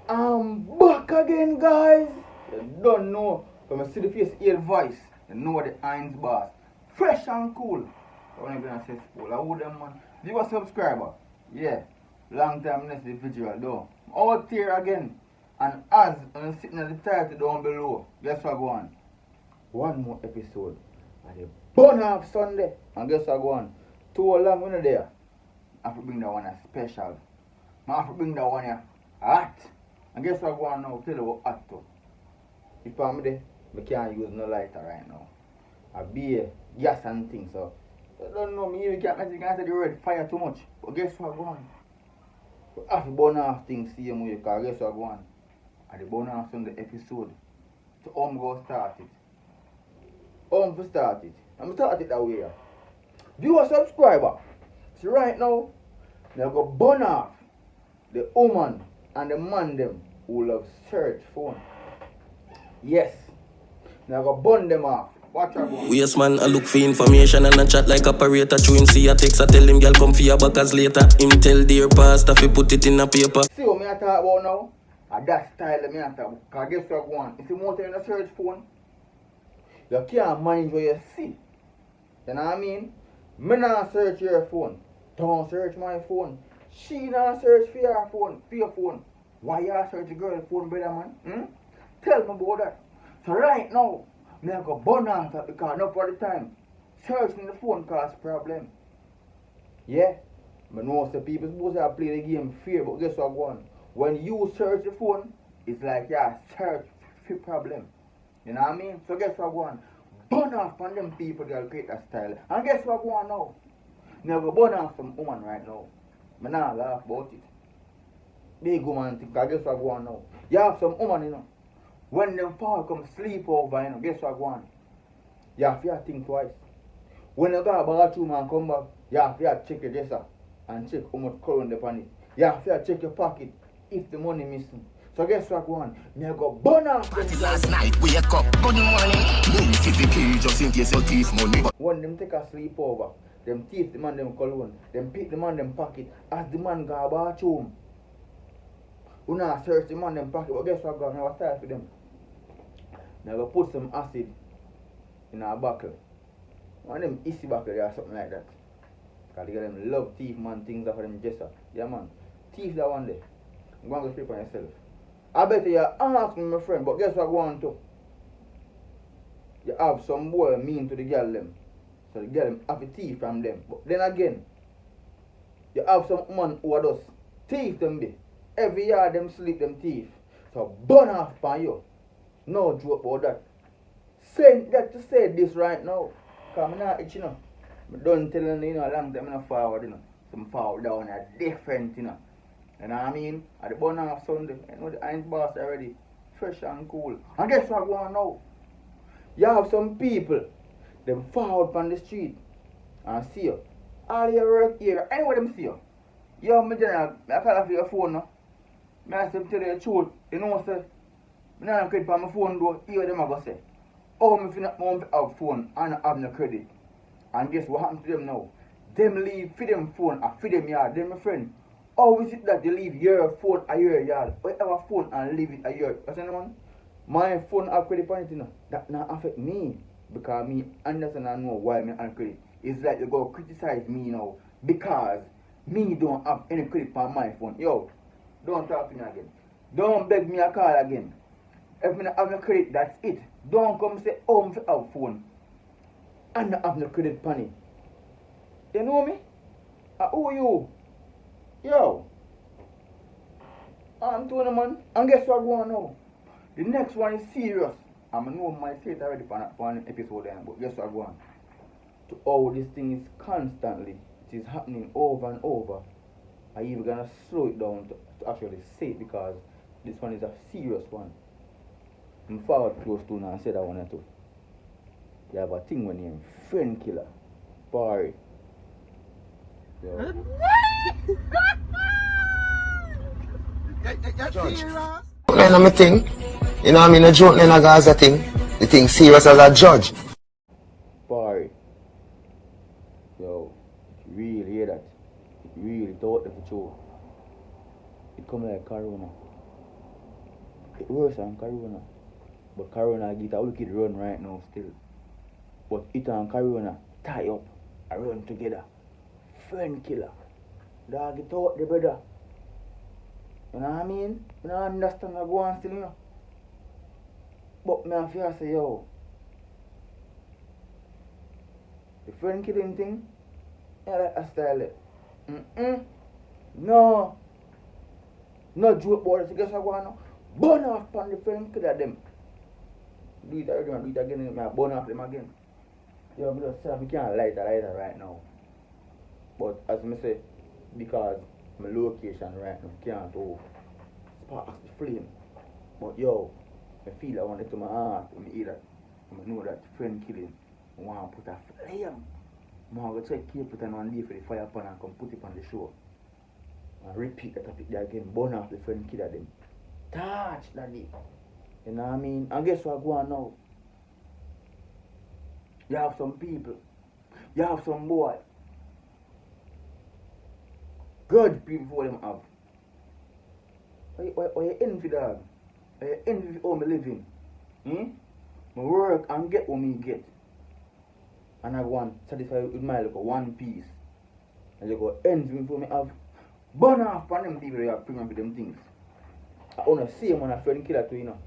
I'm back again, guys. You don't know. From a see the face, hear the voice. You know the Heinz boss. Fresh and cool. I want to be a cesspool. I would them, man. If you a subscriber, yeah. Long time next individual, though. Out here again. And as I'm sitting at the title down below, guess what go on? One more episode. And the burn off Sunday. And guess what go on? Too long when there. I have to bring that one as special. I have to bring that one here hot. And guess what I go on now? Tell you what hot to. If I'm there, I can't use no lighter right now. I beer, gas and things. So I don't know, me you can't message and say the word fire too much. But guess what I go on? I have to burn off things same way, because guess what I go on? At the burn off Sunday episode. To go start it. To start it. I'm start it that way. If you a subscriber, see right now, now go burn off the woman and the man them who love search phone. Yes. Now go burn them off. Watch out. Waste man, I look for information and I chat like operator. True him see a text, I tell him girl come for your backers later. Him tell dear pastor fi put it in a paper. See what me I talk about now? That style me I talk about. Because guess what go on? If you want to in a search phone, you can't mind what you see. You know what I mean? Me not search your phone. Don't search my phone. She not search for your phone. For your phone. Why you search your girl's phone, brother man? Tell me about that. So right now, me I go burn on that because not for the time. Searching the phone cause problem. Yeah? I know some people supposed to play the game fair, but guess what go on? When you search the phone, it's like search for problem. You know what I mean? So guess what go on? Burn off on them people that create that style. And guess what go on now? Now go burn off some woman right now. I not laugh about it. Big woman think, because guess what go on now? You have some woman, you know. When them fall come sleep over, you know, guess what go on? You have to think twice. When you go to the bathroom and come back, you have to check your dresser and check how much current upon it. You have to check your pocket if the money missing. So guess what go on? Me go burn off them guys. Last night wake up, good morning. Move to the key just in case you thief money. When them take a sleepover, them thief the man them cologne, them pick the man them pocket as the man go bathroom. You not search the man them pocket, but guess what go on? I was tired for them. Now go put some acid in a buckle. One of them easy buckle or something like that. Because they got them love thief man things off of them dresser. Yeah man. Thief that one day. I'm going to sleep on yourself. I bet you ask me my friend, but guess what I go on to? You have some boy mean to the girl them. So the girl them have a thief from them. But then again, you have some man who are just thief them be. Every year them sleep them thief. So burn off by you. No joke about that. Saying that to say this right now. Because I'm not itch, you know. I don't tell you, you know, a long time I'm not forward, you know. Some forward down are different, you know. You know what I mean? At the burn off Sunday, you know the Heinz boss already fresh and cool. And guess what going on now? You have some people, them fall out on the street and see you. All your work here, anywhere them see you. Yo, my general, I call off your phone now. I say tell you the truth. You know what I say? I don't have credit for my phone though. Here them I go say. Oh, me finna have phone and I have no credit. And guess what happened to them now? Them leave for them phone and for them yard. Them my friend. How is it that they leave your phone at your yard? Or you have a phone and leave it at your yard? You see man? My phone have credit on it, you know. That not affect me. Because me understand and know why me have credit. It's like you go criticize me now. Because me don't have any credit on my phone. Yo, don't talk to me again. Don't beg me a call again. If me not have no credit, that's it. Don't come say, oh, me have phone. And not have no credit on it. You know me? Who you? Yo. I'm doing man. And guess what going on now? The next one is serious. I know my say it already for an episode then, but guess what going on? To all this thing is constantly, it is happening over and over. I even gonna slow it down to actually say it because this one is a serious one. I'm forward close to now and say that one or two. You have a thing when you're friend killer. Barry. Judge. Then I'm a thing. You know what I mean? A joke then I got a thing. The thing serious as a judge. Barry. Yo, you really hear that? You really thought that for sure. It come like corona. It worse than Corona. But Corona get a wicked run right now still. But it and Corona tie up and run together. Friend killer. Dog it out the brother. You know what I mean? You don't understand what go on still, you know. But me have to say, yo, the friend killing thing, I like a style it. No. No joke about it. So guess what go on now? Burn off on the friend killer them. Do it again, I burn off them again. Yo, I just say I can't light a right now. But as I say, because my location right now can't spark the flame. But yo, I feel I want it to my heart when I hear that. I know that friend killing, I want to put a flame. I want to check keep it on one day for the fire pan and come put it on the show. And repeat the topic there again, burn off the friend killer them. Touch that day. You know what I mean? And guess what go on now? You have some people, you have some boy. Good people for them have. Why you envy dog? Why you envy how me living? I work and get what me get. And I want satisfied with my little one piece. And you go envy me for me have. Burn off on them people that have premium for them things. I wanna see him on a friend killer too, you know.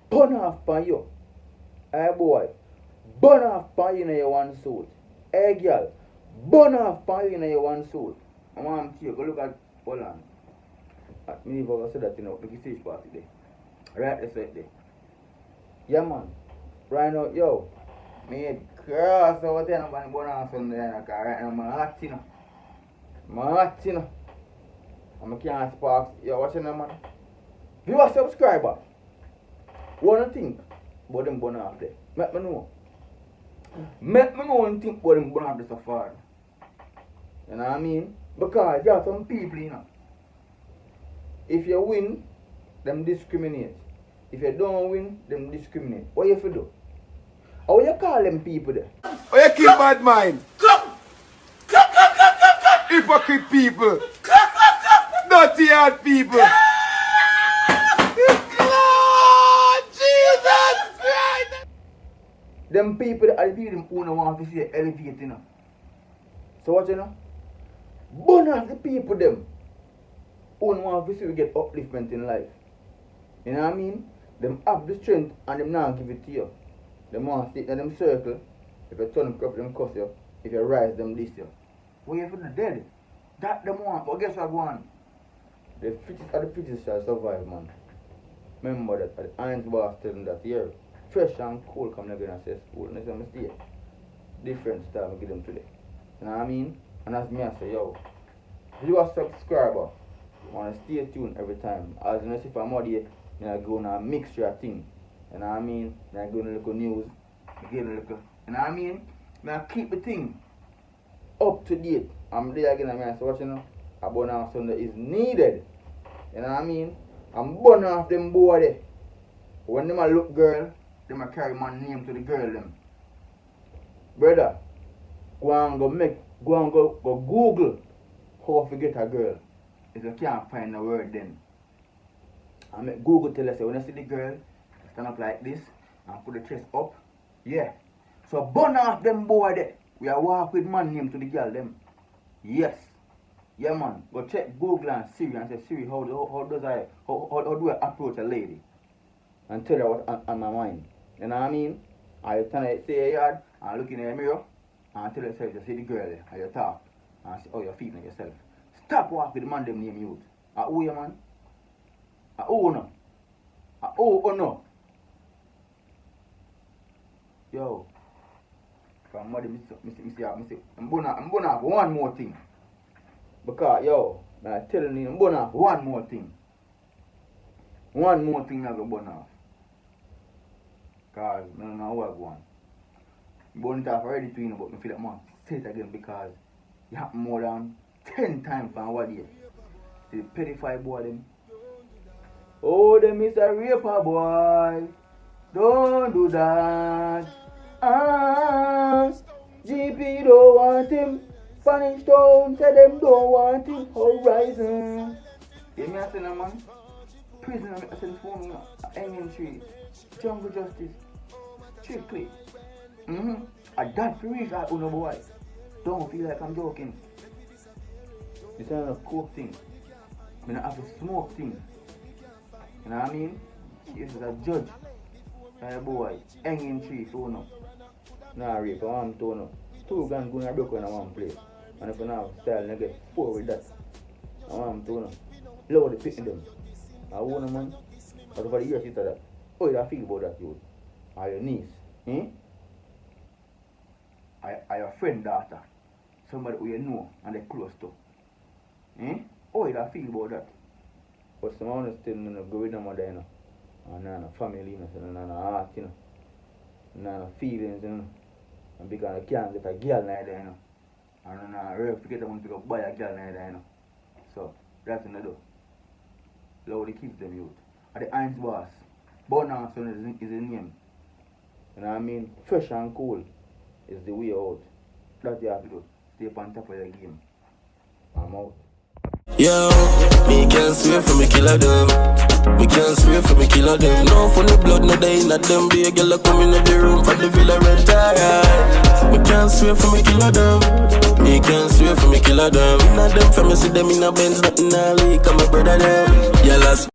Burn off on you. Hey boy. Burn off on you in your one suit. Hey girl. Burn off on you in your one suit. I want to go look at Holland. Me if I say that, you know, make a stage party there. Right, that's right there. Yeah, man. Right now, yo, me cross out there, I'm going on Sunday, because right now, I'm hot, you know. I'm hot, you know. And I can't spark. Yo, watching them, man. If you are a subscriber, what do you think about them burn off there? Let me know. Let me know what you think about them burn off the safari. You know what I mean? Because there are some people, you know. If you win, them discriminate. If you don't win, them discriminate. What you have to do? How you call them people there? Oh, you keep bad mind. Hypocrite people. Dirty hard people. Lord Jesus Christ. Them people that are the people who don't want to see you elevate, you know. So what you know? Burn off the people them who don't want to see you get upliftment in life. You know what I mean? Them have the strength and them not give it to you. Them want to sit in them circle. If you turn them up, them cuss you. If you rise, them diss you. What you for the dead? That them want. But guess what go on? The fittest of the fittest shall survive, man. Remember that the Irons boss tell them that here, fresh and cool come together and say school. And it's a mistake. Different style I give them today. You know what I mean? And as me I say, yo, if you are a subscriber, you want to stay tuned every time. As you know, if I'm out here, I go on a mixture of things. You know what I mean? I go on a little news, I get a little, you know what I mean? I keep the thing up to date. I'm there again, I say, what you know? A burn off Sunday is needed. You know what I mean? I'm burn off them boy there. When them a look girl, them a carry my name to the girl them. Brother, go Google how to get a girl. If you can't find a word then. I make Google tell us, when you see the girl, stand up like this and put the chest up. Yeah. So burn off them boy there. We are walk with man name to the girl them. Yes. Yeah man. Go check Google and Siri and say, Siri, how do I approach a lady? And tell her what's on my mind. You know what I mean? I stand at say yard and look in the mirror and tell yourself to see the girl there and you talk and see how you're feeling yourself. Stop walk with the man them name youth. Who you man? Who no? Who no? Yo. From mother, I'm gonna have one more thing. Because, yo, I'm telling you, I'm gonna have one more thing. One more thing I'm gonna burn off. Because I don't know how I go on. I'm burning it off already to you, but I feel like, man, say it again because it happened more than 10 times from what year. The pedophile boy, them. Oh, them is a raper boy. Don't do that. GP don't want him. Spanish Town said them don't want him. Horizon. Hear me a say, man? prison I send for me, hanging tree, jungle justice, strictly. And that for reason, Uno boy. Don't feel like I'm joking. This is not a coke thing. I don't have a smoke thing. You know what I mean? She is a judge. And boy, hanging tree, so no. Nah, rape, I want to know. 2 guns going to break in one place. And if you have style, you get 4 with that. I want to know. Lower the pit in them. I want a man. But over the years, you that. Oh, you feel about that, you? Are your niece? Are your friend daughter? Somebody who you know and they're close to? Oh, you feel about that? But some of still go with them mother, you know. And no family, you know, so no heart, you know. No feelings, you know. And because I can't get a girl neither, you know. And I really forget I want to go buy a girl neither, you know. So, that's what I do. Lord, keeps them youth. And the Heinz boss, Bonanson is his name. You know what I mean? Fresh and cool is the way out. That's what you have to do. Stay on top of your game. I'm out. Yo, me can't swear for me killer them. Me can't swear for me killer them. No funny blood, no day in them. Be a girl come in the room for the villa retire. Me can't swear for me killer them. Me can't swear for me killer them. Inna them from me see them in a Benz, nothing a leak. I'm a brother them. Yeah, last